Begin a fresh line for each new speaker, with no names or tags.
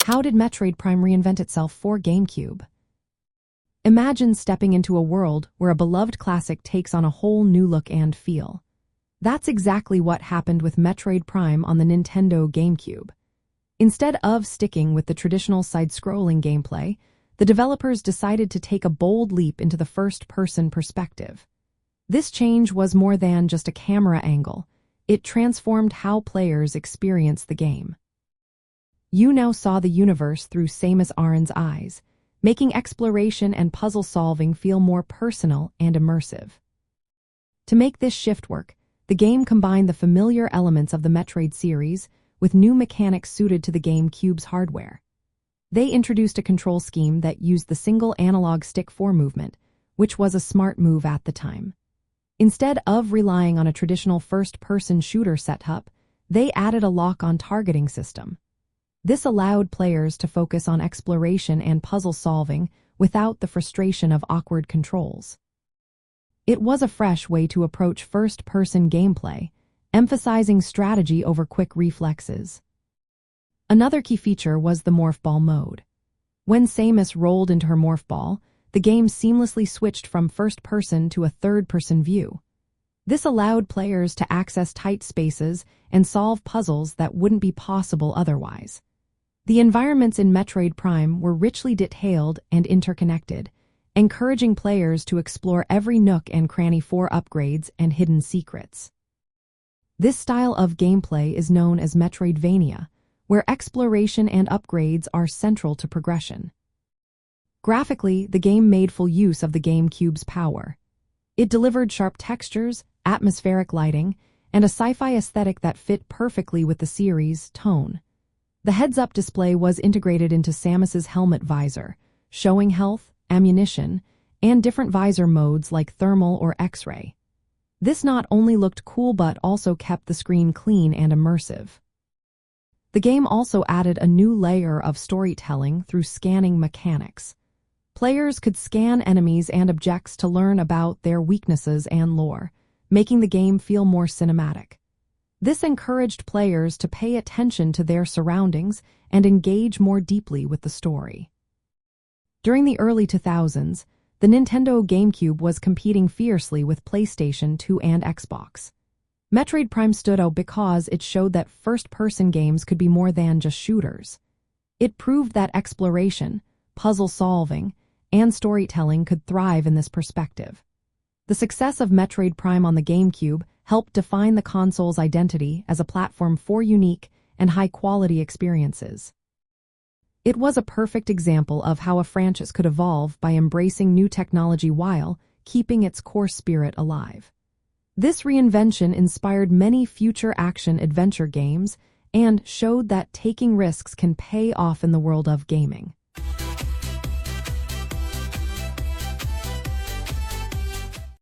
How did Metroid Prime reinvent itself for GameCube? Imagine stepping into a world where a beloved classic takes on a whole new look and feel. That's exactly what happened with Metroid Prime on the Nintendo GameCube. Instead of sticking with the traditional side-scrolling gameplay, the developers decided to take a bold leap into the first-person perspective. This change was more than just a camera angle. It transformed how players experience the game. You now saw the universe through Samus Aran's eyes, making exploration and puzzle-solving feel more personal and immersive. To make this shift work, the game combined the familiar elements of the Metroid series with new mechanics suited to the GameCube's hardware. They introduced a control scheme that used the single analog stick for movement, which was a smart move at the time. Instead of relying on a traditional first-person shooter setup, they added a lock-on targeting system. This allowed players to focus on exploration and puzzle-solving without the frustration of awkward controls. It was a fresh way to approach first-person gameplay, emphasizing strategy over quick reflexes. Another key feature was the Morph Ball mode. When Samus rolled into her Morph Ball, the game seamlessly switched from first-person to a third-person view. This allowed players to access tight spaces and solve puzzles that wouldn't be possible otherwise. The environments in Metroid Prime were richly detailed and interconnected, encouraging players to explore every nook and cranny for upgrades and hidden secrets. This style of gameplay is known as Metroidvania, where exploration and upgrades are central to progression. Graphically, the game made full use of the GameCube's power. It delivered sharp textures, atmospheric lighting, and a sci-fi aesthetic that fit perfectly with the series' tone. The heads-up display was integrated into Samus's helmet visor, showing health, ammunition, and different visor modes like thermal or X-ray. This not only looked cool but also kept the screen clean and immersive. The game also added a new layer of storytelling through scanning mechanics. Players could scan enemies and objects to learn about their weaknesses and lore, making the game feel more cinematic. This encouraged players to pay attention to their surroundings and engage more deeply with the story. During the early 2000s, the Nintendo GameCube was competing fiercely with PlayStation 2 and Xbox. Metroid Prime stood out because it showed that first-person games could be more than just shooters. It proved that exploration, puzzle-solving, and storytelling could thrive in this perspective. The success of Metroid Prime on the GameCube helped define the console's identity as a platform for unique and high-quality experiences. It was a perfect example of how a franchise could evolve by embracing new technology while keeping its core spirit alive. This reinvention inspired many future action-adventure games and showed that taking risks can pay off in the world of gaming.